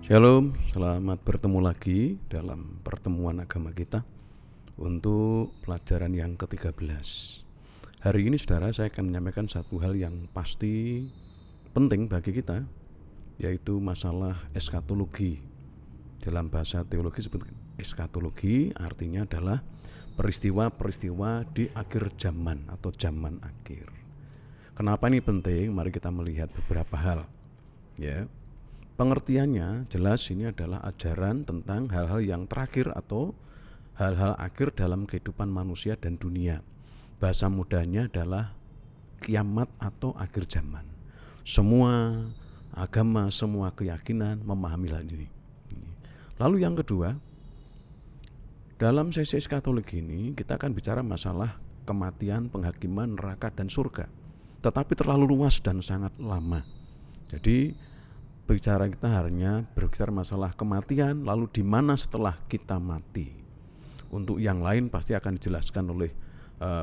Shalom, selamat bertemu lagi dalam pertemuan agama kita untuk pelajaran yang ke-13. Hari ini saudara, saya akan menyampaikan satu hal yang pasti penting bagi kita, yaitu masalah eskatologi. Dalam bahasa teologi disebut eskatologi, artinya adalah peristiwa-peristiwa di akhir zaman atau zaman akhir. Kenapa ini penting? Mari kita melihat beberapa hal. Ya. Pengertiannya jelas ini adalah ajaran tentang hal-hal yang terakhir atau hal-hal akhir dalam kehidupan manusia dan dunia. Bahasa mudahnya adalah kiamat atau akhir zaman. Semua agama, semua keyakinan memahami hal ini. Lalu yang kedua, dalam sesi eskatologi ini kita akan bicara masalah kematian, penghakiman, neraka, dan surga. Tetapi terlalu luas dan sangat lama. Jadi bicara kita hanya berbicara masalah kematian, lalu di mana setelah kita mati. Untuk yang lain pasti akan dijelaskan oleh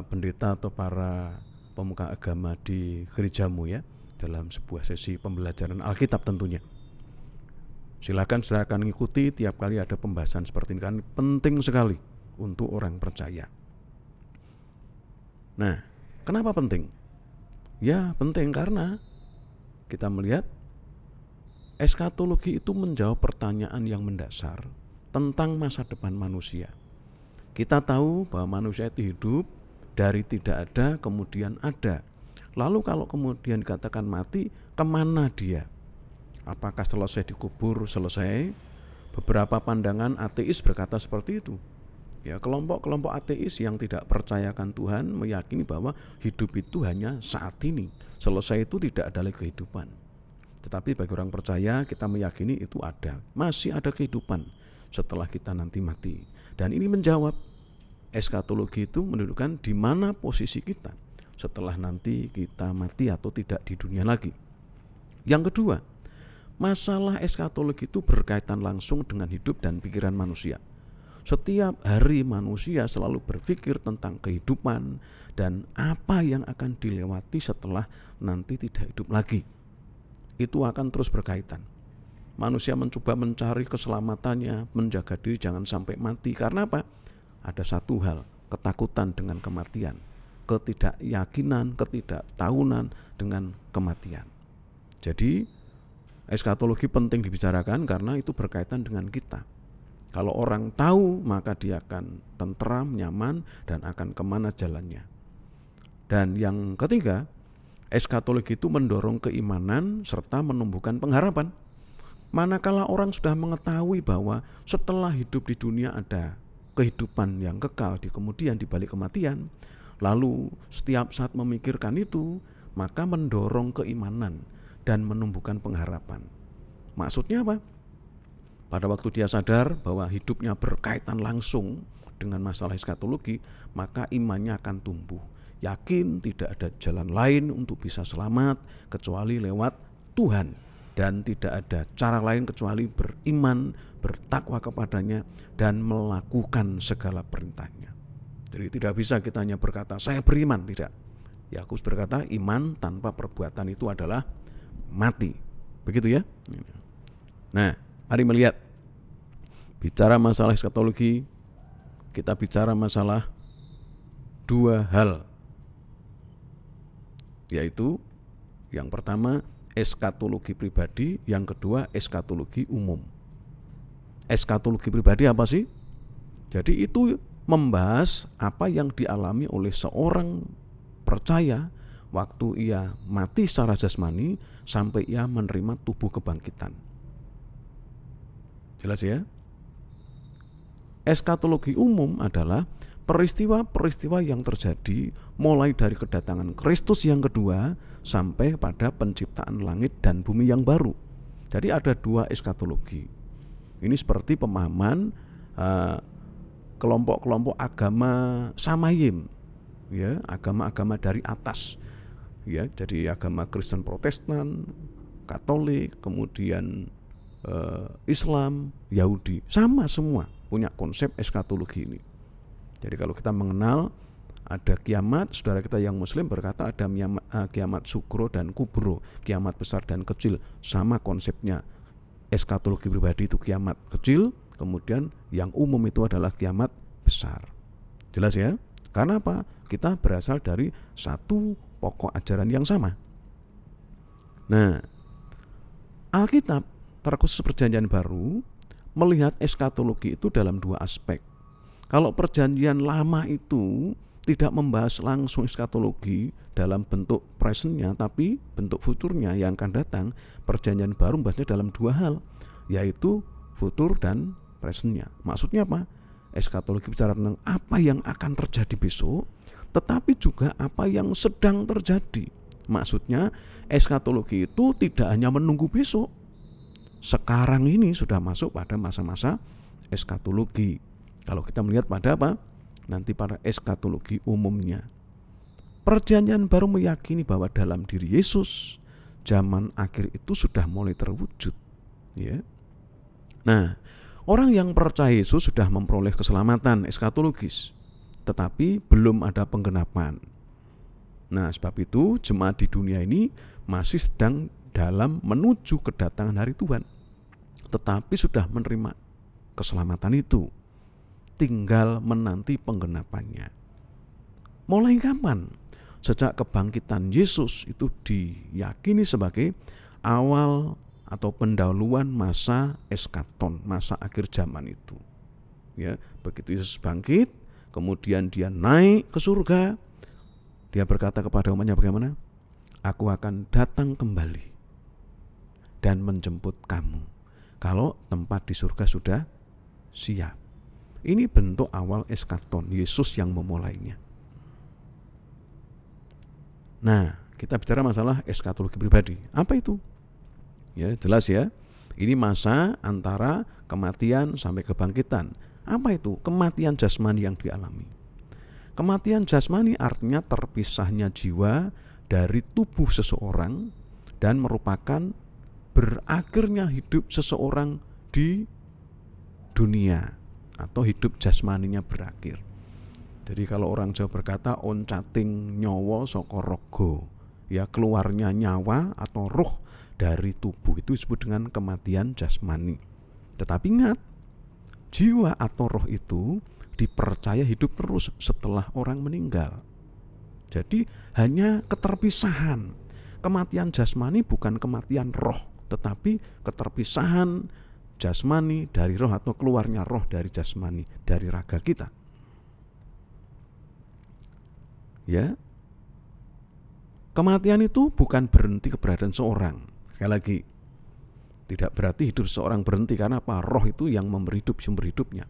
pendeta atau para pemuka agama di gerejamu ya, dalam sebuah sesi pembelajaran Alkitab tentunya. Silakan saudara akan mengikuti tiap kali ada pembahasan seperti ini, kan penting sekali untuk orang percaya. Nah, kenapa penting? Ya penting karena kita melihat eskatologi itu menjawab pertanyaan yang mendasar tentang masa depan manusia. Kita tahu bahwa manusia itu hidup dari tidak ada kemudian ada. Lalu kalau kemudian dikatakan mati, kemana dia? Apakah selesai dikubur, selesai? Beberapa pandangan ateis berkata seperti itu. Ya, kelompok-kelompok ateis yang tidak percayakan Tuhan meyakini bahwa hidup itu hanya saat ini. Selesai itu tidak ada lagi kehidupan. Tetapi bagi orang percaya, kita meyakini itu ada, masih ada kehidupan setelah kita nanti mati. Dan ini menjawab eskatologi itu menunjukkan di mana posisi kita setelah nanti kita mati atau tidak di dunia lagi. Yang kedua, masalah eskatologi itu berkaitan langsung dengan hidup dan pikiran manusia. Setiap hari manusia selalu berpikir tentang kehidupan dan apa yang akan dilewati setelah nanti tidak hidup lagi. Itu akan terus berkaitan. Manusia mencoba mencari keselamatannya, menjaga diri jangan sampai mati. Karena apa? Ada satu hal, ketakutan dengan kematian, ketidakyakinan, ketidaktahunan dengan kematian. Jadi eskatologi penting dibicarakan karena itu berkaitan dengan kita. Kalau orang tahu, maka dia akan tentram, nyaman, dan akan kemana jalannya. Dan yang ketiga, eskatologi itu mendorong keimanan serta menumbuhkan pengharapan. Manakala orang sudah mengetahui bahwa setelah hidup di dunia ada kehidupan yang kekal di kemudian di balik kematian, lalu setiap saat memikirkan itu, maka mendorong keimanan dan menumbuhkan pengharapan. Maksudnya apa? Pada waktu dia sadar bahwa hidupnya berkaitan langsung dengan masalah eskatologi, maka imannya akan tumbuh. Yakin tidak ada jalan lain untuk bisa selamat kecuali lewat Tuhan, dan tidak ada cara lain kecuali beriman, bertakwa kepadanya, dan melakukan segala perintahnya. Jadi tidak bisa kita hanya berkata saya beriman, tidak. Yakobus berkata iman tanpa perbuatan itu adalah mati. Begitu ya. Nah, mari melihat bicara masalah eskatologi, kita bicara masalah dua hal, yaitu yang pertama eskatologi pribadi, yang kedua eskatologi umum. Eskatologi pribadi apa sih? Jadi itu membahas apa yang dialami oleh seorang percaya waktu ia mati secara jasmani sampai ia menerima tubuh kebangkitan. Jelas ya? Eskatologi umum adalah peristiwa-peristiwa yang terjadi mulai dari kedatangan Kristus yang kedua sampai pada penciptaan langit dan bumi yang baru. Jadi ada dua eskatologi. Ini seperti pemahaman kelompok-kelompok agama Samayim, ya, agama-agama dari atas. Ya, jadi agama Kristen Protestan, Katolik, kemudian Islam, Yahudi, sama semua punya konsep eskatologi ini. Jadi kalau kita mengenal ada kiamat, saudara kita yang muslim berkata ada kiamat sukro dan kubro, kiamat besar dan kecil, sama konsepnya. eskatologi pribadi itu kiamat kecil, kemudian yang umum itu adalah kiamat besar. Jelas ya? Karena apa? Kita berasal dari satu pokok ajaran yang sama. Nah, Alkitab terkhusus Perjanjian Baru melihat eskatologi itu dalam dua aspek. Kalau Perjanjian Lama itu tidak membahas langsung eskatologi dalam bentuk presentnya, tapi bentuk futurnya yang akan datang. Perjanjian Baru membahasnya dalam dua hal, yaitu futur dan presentnya. Maksudnya apa? Eskatologi bicara tentang apa yang akan terjadi besok, tetapi juga apa yang sedang terjadi. Maksudnya eskatologi itu tidak hanya menunggu besok. Sekarang ini sudah masuk pada masa-masa eskatologi. Kalau kita melihat pada apa? Nanti pada eskatologi umumnya. Perjanjian Baru meyakini bahwa dalam diri Yesus zaman akhir itu sudah mulai terwujud, ya. Nah, orang yang percaya Yesus sudah memperoleh keselamatan eskatologis, tetapi belum ada penggenapan. Nah, sebab itu jemaat di dunia ini masih sedang dalam menuju kedatangan hari Tuhan, tetapi sudah menerima keselamatan itu, tinggal menanti penggenapannya. Mulai kapan? Sejak kebangkitan Yesus itu diyakini sebagai awal atau pendahuluan masa eskaton, masa akhir zaman itu. Ya, begitu Yesus bangkit, kemudian dia naik ke surga, dia berkata kepada umatnya bagaimana? Aku akan datang kembali dan menjemput kamu kalau tempat di surga sudah siap. Ini bentuk awal eskaton, Yesus yang memulainya. Nah, kita bicara masalah eskatologi pribadi. Apa itu? Ya, jelas ya. Ini masa antara kematian sampai kebangkitan. Apa itu? Kematian jasmani yang dialami. Kematian jasmani artinya terpisahnya jiwa dari tubuh seseorang dan merupakan berakhirnya hidup seseorang di dunia, atau hidup jasmaninya berakhir. Jadi kalau orang Jawa berkata oncating nyawa saka raga, ya keluarnya nyawa atau ruh dari tubuh, itu disebut dengan kematian jasmani. Tetapi ingat, jiwa atau roh itu dipercaya hidup terus setelah orang meninggal. Jadi hanya keterpisahan. Kematian jasmani bukan kematian roh, tetapi keterpisahan jasmani dari roh atau keluarnya roh dari jasmani, dari raga kita. Ya. Kematian itu bukan berhenti keberadaan seorang. Sekali lagi, tidak berarti hidup seorang berhenti, karena apa? Roh itu yang memberi hidup, sumber hidupnya.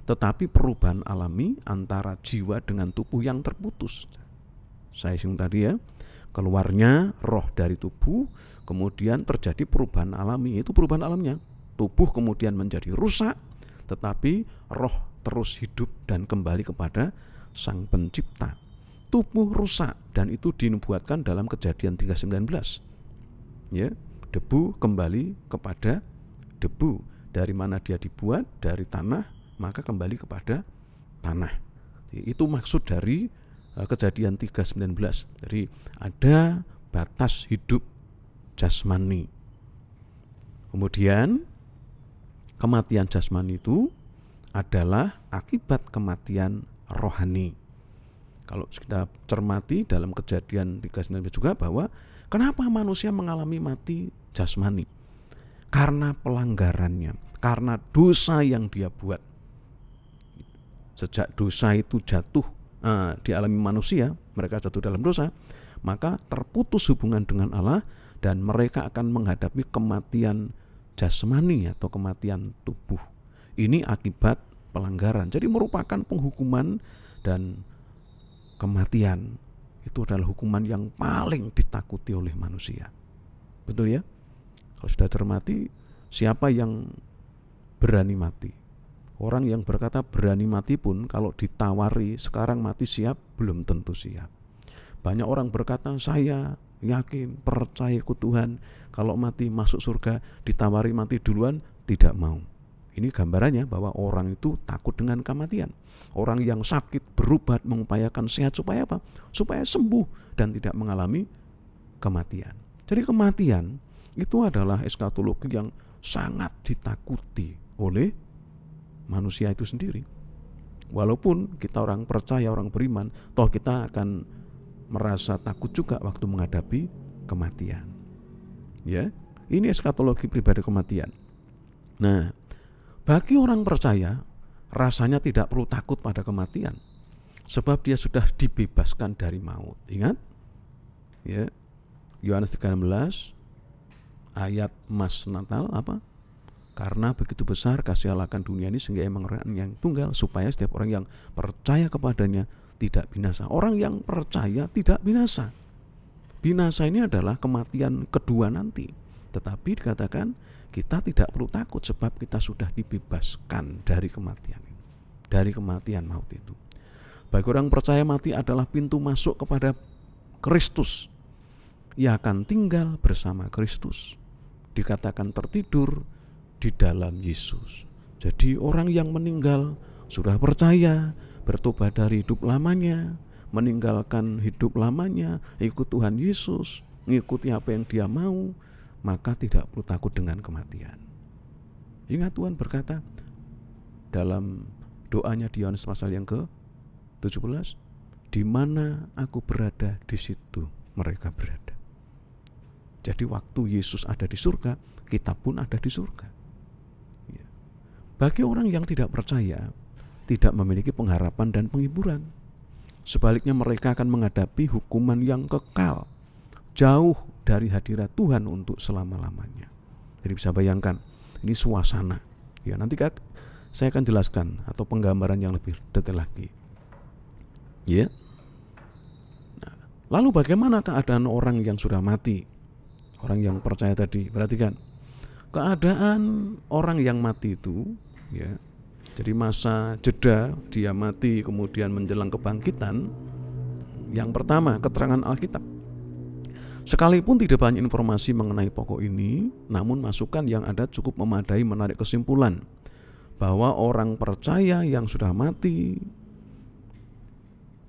Tetapi perubahan alami antara jiwa dengan tubuh yang terputus. Saya singgung tadi ya, keluarnya roh dari tubuh, kemudian terjadi perubahan alami. Itu perubahan alamnya. Tubuh kemudian menjadi rusak, tetapi roh terus hidup dan kembali kepada Sang Pencipta. Tubuh rusak, dan itu dinubuatkan dalam Kejadian 3:19. Ya, debu kembali kepada debu. Dari mana dia dibuat? Dari tanah, maka kembali kepada tanah. Itu maksud dari Kejadian 3:19. Jadi ada batas hidup jasmani. Kemudian kematian jasmani itu adalah akibat kematian rohani. Kalau kita cermati dalam Kejadian 3:19 juga, bahwa kenapa manusia mengalami mati jasmani? Karena pelanggarannya, karena dosa yang dia buat. Sejak dosa itu jatuh dialami manusia, mereka jatuh dalam dosa, maka terputus hubungan dengan Allah, dan mereka akan menghadapi kematian jasmani atau kematian tubuh. Ini akibat pelanggaran. Jadi merupakan penghukuman, dan kematian itu adalah hukuman yang paling ditakuti oleh manusia. Betul ya? Kalau sudah cermati, siapa yang berani mati? Orang yang berkata berani mati pun kalau ditawari sekarang mati siap, belum tentu siap. Banyak orang berkata saya yakin, percaya ke Tuhan, kalau mati masuk surga, ditawari mati duluan, tidak mau. Ini gambarannya bahwa orang itu takut dengan kematian. Orang yang sakit berobat, mengupayakan sehat supaya apa? Supaya sembuh dan tidak mengalami kematian. Jadi kematian itu adalah eskatologi yang sangat ditakuti oleh manusia itu sendiri. Walaupun kita orang percaya, orang beriman, toh kita akan merasa takut juga waktu menghadapi kematian. Ya, ini eskatologi pribadi kematian. Nah, bagi orang percaya rasanya tidak perlu takut pada kematian, sebab dia sudah dibebaskan dari maut. Ingat? Ya. Yohanes 13 ayat Mas Natal apa? Karena begitu besar kasih Allah akan dunia ini sehingga emang yang tunggal, supaya setiap orang yang percaya kepadanya tidak binasa. Orang yang percaya tidak binasa. Binasa ini adalah kematian kedua nanti. Tetapi dikatakan kita tidak perlu takut sebab kita sudah dibebaskan dari kematian itu, dari kematian maut itu. Bagi orang percaya mati adalah pintu masuk kepada Kristus. Ia akan tinggal bersama Kristus. Dikatakan tertidur di dalam Yesus. Jadi orang yang meninggal sudah percaya, bertobat dari hidup lamanya, meninggalkan hidup lamanya, ikut Tuhan Yesus, mengikuti apa yang dia mau, maka tidak perlu takut dengan kematian. Ingat Tuhan berkata dalam doanya di Yohanes pasal yang ke-17, di mana aku berada, di situ mereka berada. Jadi waktu Yesus ada di surga, kita pun ada di surga. Ya. Bagi orang yang tidak percaya, tidak memiliki pengharapan dan penghiburan. Sebaliknya mereka akan menghadapi hukuman yang kekal, jauh dari hadirat Tuhan untuk selama-lamanya. Jadi bisa bayangkan, ini suasana. Ya, nanti saya akan jelaskan atau penggambaran yang lebih detail lagi. Ya. Nah, lalu bagaimana keadaan orang yang sudah mati? Orang yang percaya tadi, perhatikan. Keadaan orang yang mati itu, ya. Jadi masa jeda dia mati kemudian menjelang kebangkitan. Yang pertama, keterangan Alkitab. Sekalipun tidak banyak informasi mengenai pokok ini, namun masukan yang ada cukup memadai menarik kesimpulan bahwa orang percaya yang sudah mati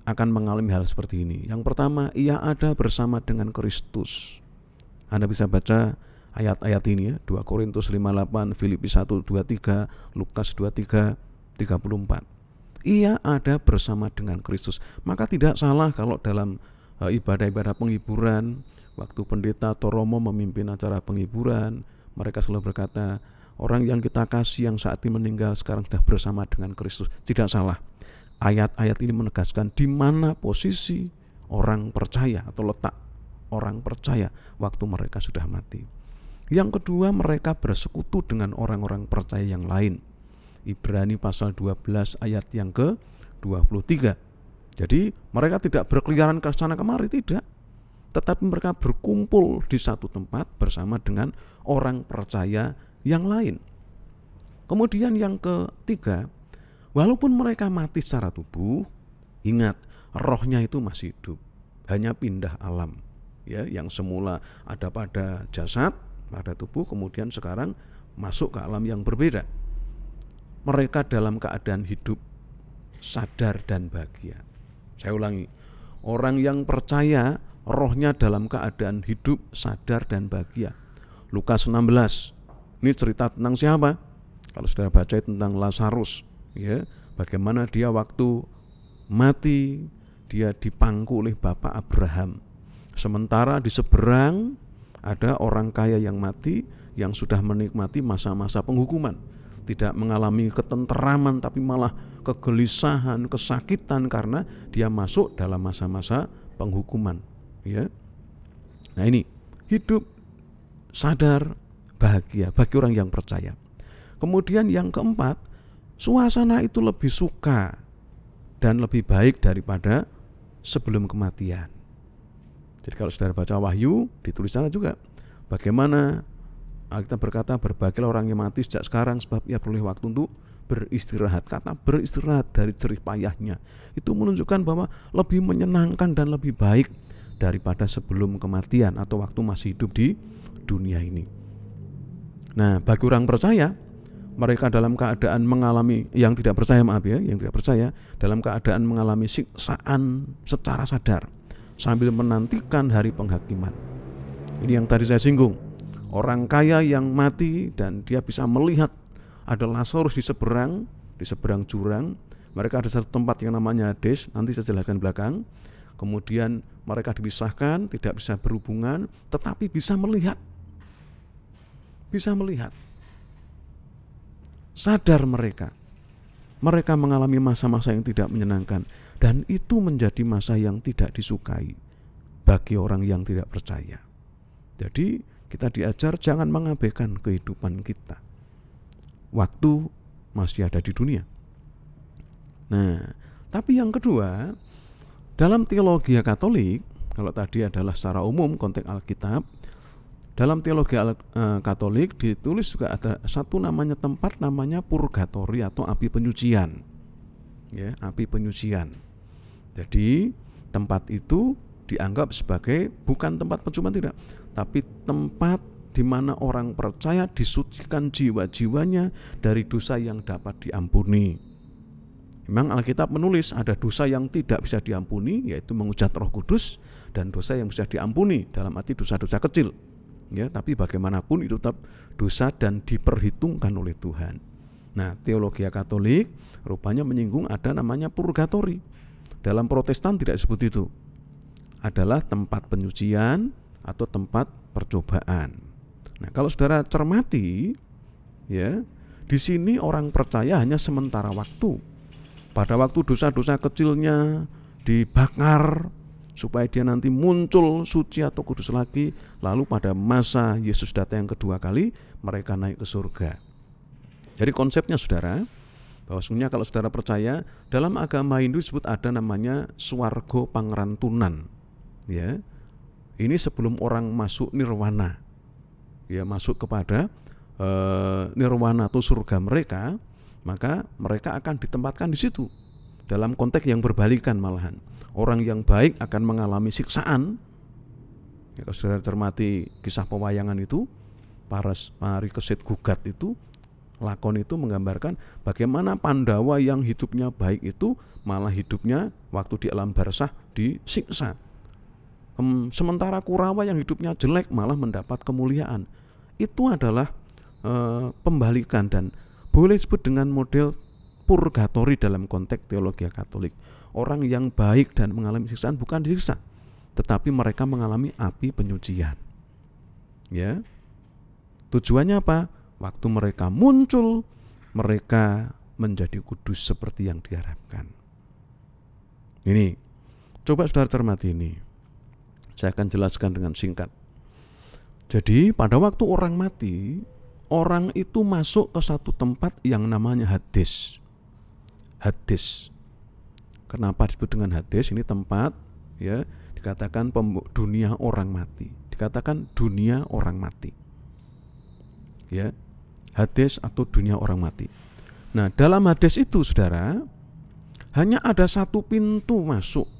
akan mengalami hal seperti ini. Yang pertama, ia ada bersama dengan Kristus. Anda bisa baca ayat-ayat ini ya, 2 Korintus 5:8, Filipi 1:23, Lukas 23:34. Ia ada bersama dengan Kristus. Maka tidak salah kalau dalam ibadah-ibadah penghiburan, waktu pendeta atau romo memimpin acara penghiburan, mereka selalu berkata, orang yang kita kasih yang saat ini meninggal sekarang sudah bersama dengan Kristus. Tidak salah. Ayat-ayat ini menegaskan di mana posisi orang percaya atau letak orang percaya waktu mereka sudah mati. Yang kedua, mereka bersekutu dengan orang-orang percaya yang lain. Ibrani pasal 12 ayat yang ke-23. Jadi mereka tidak berkeliaran ke sana kemari, tidak. Tetapi mereka berkumpul di satu tempat bersama dengan orang percaya yang lain. Kemudian yang ketiga, walaupun mereka mati secara tubuh, ingat, rohnya itu masih hidup, hanya pindah alam. Ya, yang semula ada pada jasad, pada tubuh, kemudian sekarang masuk ke alam yang berbeda. Mereka dalam keadaan hidup, sadar dan bahagia. Saya ulangi, orang yang percaya rohnya dalam keadaan hidup, sadar dan bahagia. Lukas 16, ini cerita tentang siapa? Kalau saudara baca tentang Lazarus, ya, bagaimana dia waktu mati, dia dipangku oleh Bapak Abraham. Sementara di seberang ada orang kaya yang mati, yang sudah menikmati masa-masa penghukuman, tidak mengalami ketenteraman tapi malah kegelisahan, kesakitan karena dia masuk dalam masa-masa penghukuman. Ya. Nah ini hidup sadar bahagia bagi orang yang percaya. Kemudian yang keempat, suasana itu lebih suka dan lebih baik daripada sebelum kematian. Jadi kalau saudara baca Wahyu, ditulis sana juga bagaimana Alkitab berkata, berbahagialah orang yang mati sejak sekarang sebab ia peroleh waktu untuk beristirahat. Kata beristirahat dari jerih payahnya itu menunjukkan bahwa lebih menyenangkan dan lebih baik daripada sebelum kematian atau waktu masih hidup di dunia ini. Nah, bagi orang percaya, mereka dalam keadaan mengalami, yang tidak percaya dalam keadaan mengalami siksaan secara sadar sambil menantikan hari penghakiman. Ini yang tadi saya singgung. Orang kaya yang mati dan dia bisa melihat ada Lazarus di seberang jurang. Mereka ada satu tempat yang namanya Hades, nanti saya jelaskan belakang. Kemudian mereka dipisahkan, tidak bisa berhubungan, tetapi bisa melihat. Bisa melihat. Sadar mereka. Mereka mengalami masa-masa yang tidak menyenangkan, dan itu menjadi masa yang tidak disukai bagi orang yang tidak percaya. Jadi kita diajar jangan mengabaikan kehidupan kita waktu masih ada di dunia. Nah, tapi yang kedua, dalam teologi Katolik, kalau tadi adalah secara umum konteks Alkitab, dalam teologi Katolik ditulis juga ada satu namanya tempat namanya purgatori atau api penyucian. Ya, api penyucian. Jadi tempat itu dianggap sebagai bukan tempat percobaan, tidak, tapi tempat di mana orang percaya disucikan jiwa-jiwanya dari dosa yang dapat diampuni. Memang Alkitab menulis ada dosa yang tidak bisa diampuni, yaitu menghujat Roh Kudus, dan dosa yang bisa diampuni dalam arti dosa-dosa kecil. Ya, tapi bagaimanapun itu tetap dosa dan diperhitungkan oleh Tuhan. Nah, teologi Katolik rupanya menyinggung ada namanya purgatori. Dalam Protestan tidak disebut itu. Adalah tempat penyucian atau tempat percobaan. Nah, kalau saudara cermati, ya, di sini orang percaya hanya sementara waktu. Pada waktu dosa-dosa kecilnya dibakar supaya dia nanti muncul suci atau kudus lagi, lalu pada masa Yesus datang yang kedua kali, mereka naik ke surga. Jadi konsepnya saudara, bahwa sebenarnya kalau saudara percaya, dalam agama Hindu disebut ada namanya swarga pangrantunan. Ya, ini sebelum orang masuk nirwana, ya, masuk kepada nirwana atau surga mereka, maka mereka akan ditempatkan di situ. Dalam konteks yang berbalikan malahan, orang yang baik akan mengalami siksaan. Ya, kalau saudara cermati kisah pewayangan itu, Pari Kesit Gugat itu, lakon itu menggambarkan bagaimana Pandawa yang hidupnya baik itu malah hidupnya waktu di alam barzah disiksa. Sementara Kurawa yang hidupnya jelek malah mendapat kemuliaan. Itu adalah pembalikan dan boleh disebut dengan model purgatori dalam konteks teologi Katolik. Orang yang baik dan mengalami siksaan bukan disiksa, tetapi mereka mengalami api penyucian. Ya, tujuannya apa? Waktu mereka muncul, mereka menjadi kudus seperti yang diharapkan. Ini, coba saudara cermati ini. Saya akan jelaskan dengan singkat. Jadi pada waktu orang mati, orang itu masuk ke satu tempat yang namanya Hades. Hades. Kenapa disebut dengan Hades? Ini tempat, ya, dikatakan dunia orang mati. Dikatakan dunia orang mati. Ya, Hades atau dunia orang mati. Nah, dalam Hades itu, saudara, hanya ada satu pintu masuk,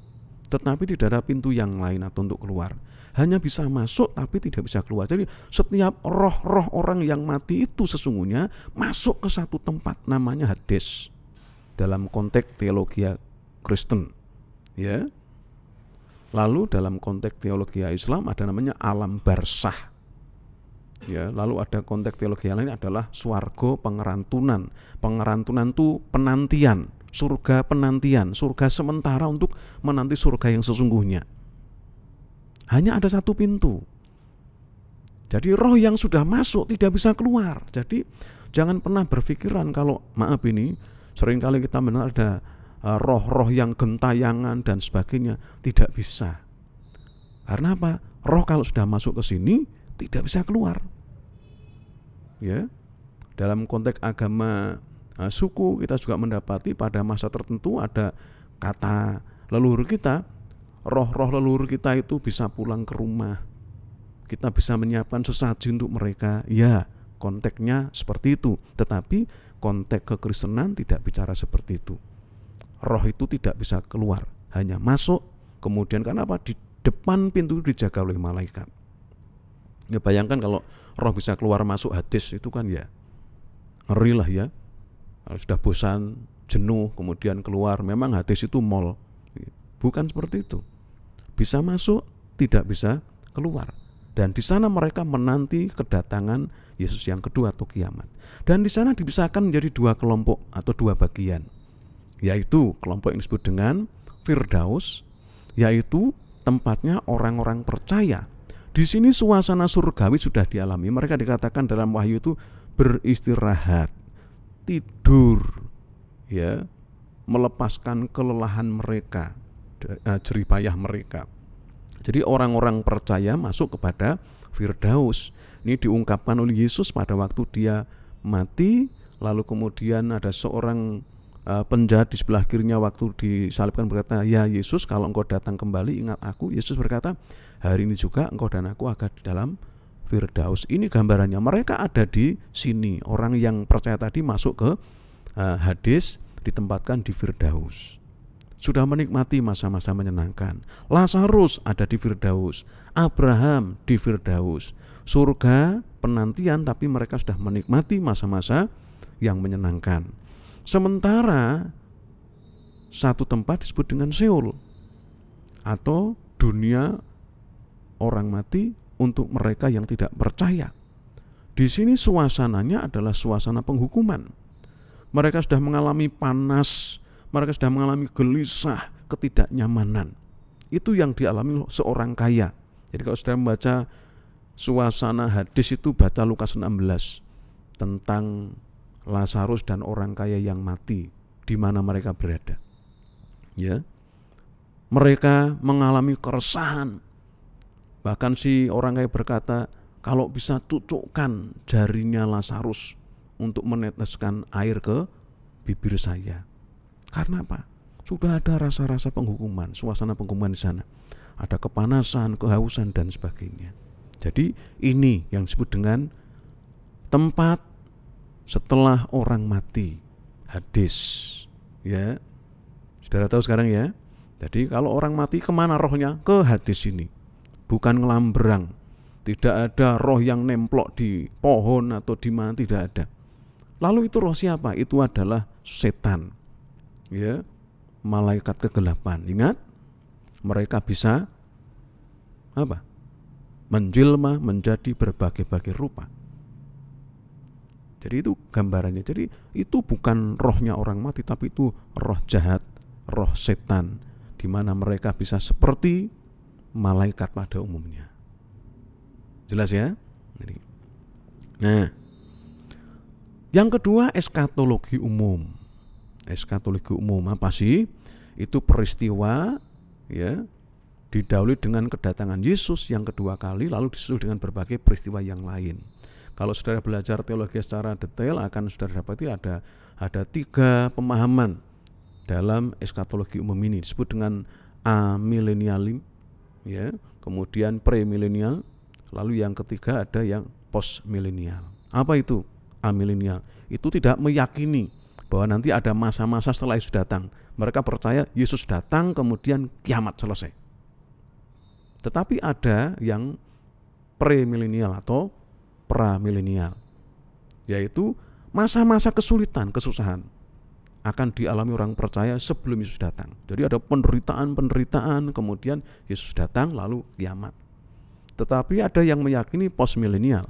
tetapi tidak ada pintu yang lain atau untuk keluar. Hanya bisa masuk tapi tidak bisa keluar. Jadi setiap roh-roh orang yang mati itu sesungguhnya masuk ke satu tempat namanya Hades. Dalam konteks teologi Kristen, ya. Lalu dalam konteks teologi Islam ada namanya alam barzah. Ya, lalu ada konteks teologi yang lain adalah swarga pengerantunan. Pengerantunan itu penantian, surga penantian, surga sementara untuk menanti surga yang sesungguhnya. Hanya ada satu pintu. Jadi roh yang sudah masuk tidak bisa keluar. Jadi jangan pernah berpikiran kalau, maaf ini, seringkali kita mendengar ada roh-roh yang gentayangan dan sebagainya. Tidak bisa. Karena apa? Roh kalau sudah masuk ke sini tidak bisa keluar. Ya, dalam konteks agama suku kita juga mendapati pada masa tertentu ada kata leluhur kita, roh-roh leluhur kita itu bisa pulang ke rumah. Kita bisa menyiapkan sesaji untuk mereka. Ya, konteksnya seperti itu. Tetapi konteks kekristenan tidak bicara seperti itu. Roh itu tidak bisa keluar, hanya masuk. Kemudian karena apa? Di depan pintu dijaga oleh malaikat. Ya, bayangkan kalau roh bisa keluar masuk Hades itu kan ya ngeri lah ya. Kalau sudah bosan, jenuh, kemudian keluar, memang Hades itu mall. Bukan seperti itu. Bisa masuk, tidak bisa keluar. Dan di sana mereka menanti kedatangan Yesus yang kedua atau kiamat. Dan di sana dipisahkan menjadi dua kelompok atau dua bagian, yaitu kelompok yang disebut dengan Firdaus, yaitu tempatnya orang-orang percaya. Di sini suasana surgawi sudah dialami. Mereka dikatakan dalam Wahyu itu beristirahat, tidur, ya, melepaskan kelelahan mereka, jerih payah mereka. Jadi orang-orang percaya masuk kepada Firdaus. Ini diungkapkan oleh Yesus pada waktu dia mati. Lalu kemudian ada seorang penjahat di sebelah kirinya waktu disalibkan berkata, "Ya Yesus, kalau engkau datang kembali ingat aku." Yesus berkata, "Hari ini juga engkau dan aku akan di dalam Firdaus." Ini gambarannya, mereka ada di sini. Orang yang percaya tadi masuk ke Hades, ditempatkan di Firdaus. Sudah menikmati masa-masa menyenangkan. Lazarus ada di Firdaus, Abraham di Firdaus. Surga penantian, tapi mereka sudah menikmati masa-masa yang menyenangkan. Sementara satu tempat disebut dengan Sheol atau dunia orang mati untuk mereka yang tidak percaya. Di sini suasananya adalah suasana penghukuman. Mereka sudah mengalami panas, mereka sudah mengalami gelisah, ketidaknyamanan. Itu yang dialami seorang kaya. Jadi kalau sudah membaca suasana Hades itu, baca Lukas 16 tentang Lazarus dan orang kaya yang mati, di mana mereka berada. Ya, mereka mengalami keresahan. Bahkan si orang kaya berkata, kalau bisa cucukkan jarinya Lazarus untuk meneteskan air ke bibir saya. Karena apa? Sudah ada rasa-rasa penghukuman, suasana penghukuman di sana. Ada kepanasan, kehausan dan sebagainya. Jadi ini yang disebut dengan tempat setelah orang mati, Hades. Ya, saudara tahu sekarang ya. Jadi kalau orang mati kemana rohnya? Ke Hades ini. Bukan ngelambrang. Tidak ada roh yang nemplok di pohon atau di mana, tidak ada. Lalu itu roh siapa? Itu adalah setan. Ya, malaikat kegelapan. Ingat, mereka bisa apa? Menjelma menjadi berbagai-bagai rupa. Jadi itu gambarannya. Jadi itu bukan rohnya orang mati, tapi itu roh jahat, roh setan, di mana mereka bisa seperti malaikat pada umumnya. Jelas ya? Nah, yang kedua, eskatologi umum. Eskatologi umum apa sih? Itu peristiwa, ya, didahului dengan kedatangan Yesus yang kedua kali, lalu disusul dengan berbagai peristiwa yang lain. Kalau saudara belajar teologi secara detail, akan saudara dapati ada 3 pemahaman dalam eskatologi umum ini. Disebut dengan amilenialim, ya, kemudian premilenial, lalu yang ketiga ada yang postmilenial. Apa itu amilenial? Itu tidak meyakini bahwa nanti ada masa-masa setelah Yesus datang. Mereka percaya Yesus datang kemudian kiamat selesai. Tetapi ada yang premilenial atau pramilenial, yaitu masa-masa kesulitan, kesusahan akan dialami orang percaya sebelum Yesus datang. Jadi ada penderitaan, kemudian Yesus datang lalu kiamat. Tetapi ada yang meyakini postmilenial.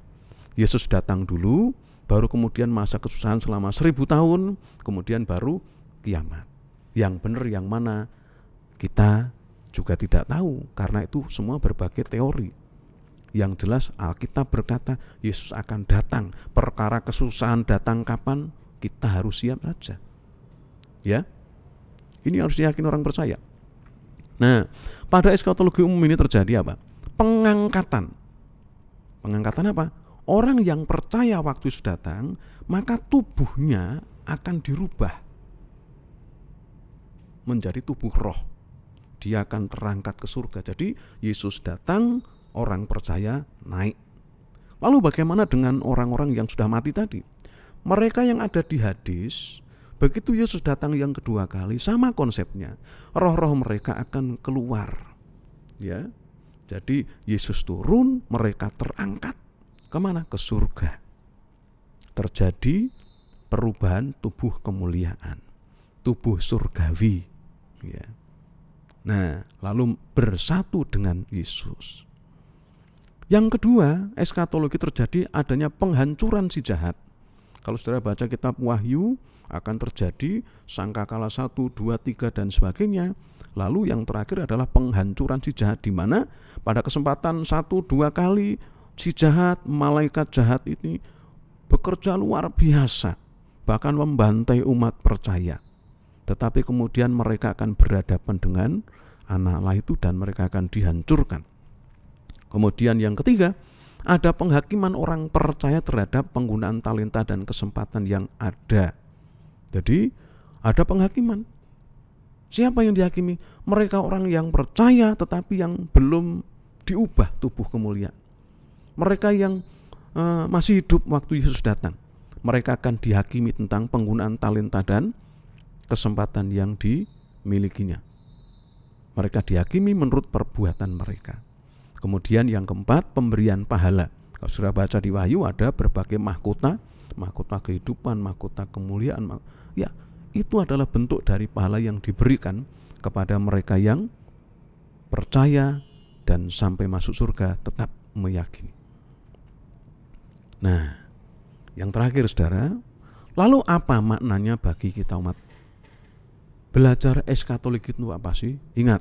Yesus datang dulu, baru kemudian masa kesusahan selama 1000 tahun, kemudian baru kiamat. Yang benar yang mana kita juga tidak tahu, karena itu semua berbagai teori. Yang jelas Alkitab berkata Yesus akan datang. Perkara kesusahan datang kapan, kita harus siap saja. Ya, ini harus diyakini orang percaya. Nah, pada eskatologi umum ini terjadi apa? Pengangkatan. Pengangkatan apa? Orang yang percaya waktu Yesus datang, maka tubuhnya akan dirubah menjadi tubuh roh. Dia akan terangkat ke surga. Jadi Yesus datang, orang percaya naik. Lalu bagaimana dengan orang-orang yang sudah mati tadi? Mereka yang ada di Hades, begitu Yesus datang yang kedua kali, sama konsepnya. Roh-roh mereka akan keluar. Ya. Jadi Yesus turun, mereka terangkat. Kemana? Ke surga. Terjadi perubahan tubuh kemuliaan, tubuh surgawi. Ya. Nah, lalu bersatu dengan Yesus. Yang kedua, eskatologi terjadi adanya penghancuran si jahat. Kalau saudara baca kitab Wahyu, akan terjadi sangkakala 1, 2, 3 dan sebagainya. Lalu yang terakhir adalah penghancuran si jahat, di mana pada kesempatan 1, 2 kali si jahat, malaikat jahat ini bekerja luar biasa, bahkan membantai umat percaya. Tetapi kemudian mereka akan berhadapan dengan anak Allah itu dan mereka akan dihancurkan. Kemudian yang ketiga, ada penghakiman orang percaya terhadap penggunaan talenta dan kesempatan yang ada. Jadi ada penghakiman. Siapa yang dihakimi? Mereka orang yang percaya tetapi yang belum diubah tubuh kemuliaan. Mereka yang masih hidup waktu Yesus datang. Mereka akan dihakimi tentang penggunaan talenta dan kesempatan yang dimilikinya. Mereka dihakimi menurut perbuatan mereka. Kemudian yang keempat, pemberian pahala. Kalau sudah baca di Wahyu ada berbagai mahkota, mahkota kehidupan, mahkota kemuliaan. Ya, itu adalah bentuk dari pahala yang diberikan kepada mereka yang percaya dan sampai masuk surga tetap meyakini. Nah, yang terakhir saudara, lalu apa maknanya bagi kita umat? Belajar eskatologi itu apa sih? Ingat,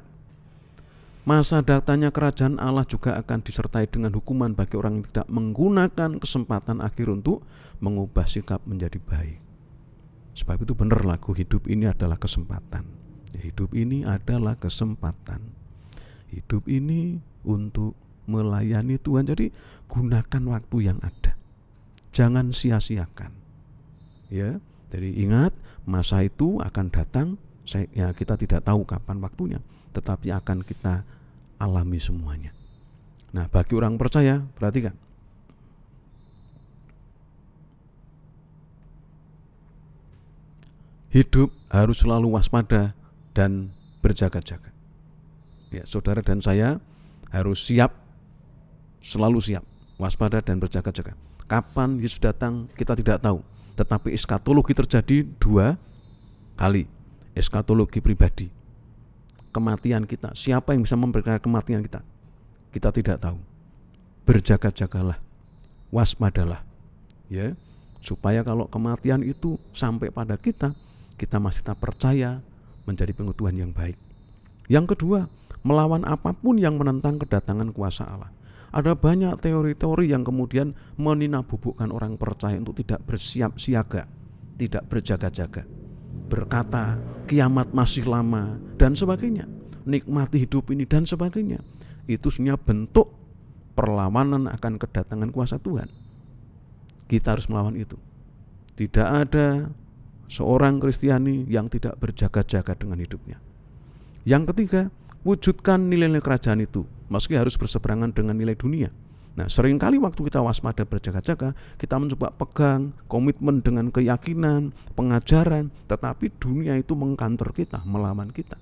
masa datangnya kerajaan Allah juga akan disertai dengan hukuman bagi orang yang tidak menggunakan kesempatan akhir untuk mengubah sikap menjadi baik. Sebab itu benar lagu hidup ini adalah kesempatan. Hidup ini adalah kesempatan. Hidup ini untuk melayani Tuhan. Jadi gunakan waktu yang ada. Jangan sia-siakan. Ya, jadi ingat masa itu akan datang. Kita tidak tahu kapan waktunya, tetapi akan kita alami semuanya. Nah, bagi orang percaya, perhatikan. Hidup harus selalu waspada dan berjaga-jaga. Ya, saudara dan saya harus siap, selalu siap, waspada dan berjaga-jaga. Kapan Yesus datang kita tidak tahu, tetapi eskatologi terjadi 2 kali. Eskatologi pribadi, kematian kita. Siapa yang bisa memberikan kematian kita? Kita tidak tahu. Berjaga-jagalah, waspadalah, ya, supaya kalau kematian itu sampai pada kita masih tak percaya menjadi pengikut Tuhan yang baik. Yang kedua, melawan apapun yang menentang kedatangan kuasa Allah. Ada banyak teori-teori yang kemudian meninabubukkan orang percaya untuk tidak bersiap siaga, tidak berjaga-jaga, berkata kiamat masih lama dan sebagainya, nikmati hidup ini dan sebagainya. Itu sebenarnya bentuk perlawanan akan kedatangan kuasa Tuhan. Kita harus melawan itu. Tidak ada seorang Kristiani yang tidak berjaga-jaga dengan hidupnya. Yang ketiga, wujudkan nilai-nilai kerajaan itu, meski harus berseberangan dengan nilai dunia. Nah, seringkali waktu kita waspada berjaga-jaga, kita mencoba pegang komitmen dengan keyakinan, pengajaran, tetapi dunia itu mengkantor kita, melawan kita.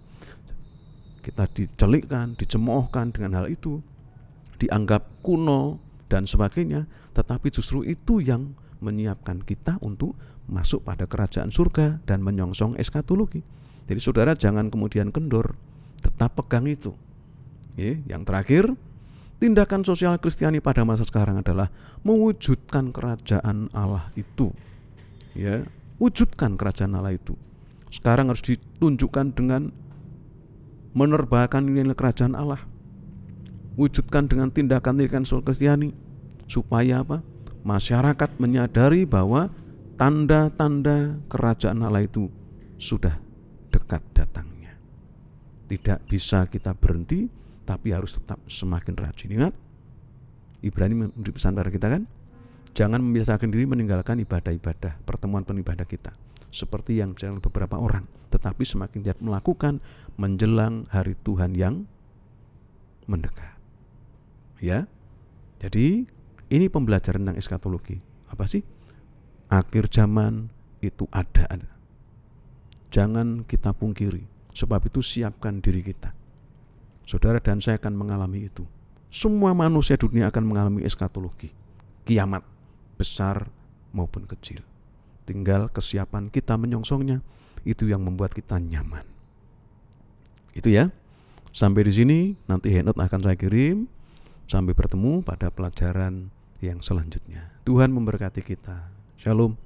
Kita dicelikkan, dicemoohkan dengan hal itu, dianggap kuno dan sebagainya, tetapi justru itu yang menyiapkan kita untuk masuk pada kerajaan surga dan menyongsong eskatologi. Jadi saudara jangan kemudian kendor, tetap pegang itu. Yang terakhir, tindakan sosial Kristiani pada masa sekarang adalah mewujudkan kerajaan Allah itu. Ya, wujudkan kerajaan Allah itu. Sekarang harus ditunjukkan dengan menerbahkan nilai kerajaan Allah. Wujudkan dengan tindakan-tindakan sosial Kristiani supaya apa? Masyarakat menyadari bahwa tanda-tanda kerajaan Allah itu sudah dekat datangnya. Tidak bisa kita berhenti, tapi harus tetap semakin rajin. Ingat, Ibrani memberi pesan pada kita kan, jangan membiasakan diri meninggalkan ibadah-ibadah, pertemuan ibadah kita, seperti yang jalan beberapa orang, tetapi semakin giat melakukan menjelang hari Tuhan yang mendekat. Ya, jadi ini pembelajaran tentang eskatologi. Apa sih? Akhir zaman itu ada. Jangan kita pungkiri. Sebab itu siapkan diri kita. Saudara dan saya akan mengalami itu. Semua manusia dunia akan mengalami eskatologi, kiamat, besar maupun kecil. Tinggal kesiapan kita menyongsongnya, itu yang membuat kita nyaman. Itu ya. Sampai di sini, nanti handout akan saya kirim. Sampai bertemu pada pelajaran yang selanjutnya. Tuhan memberkati kita. Shalom.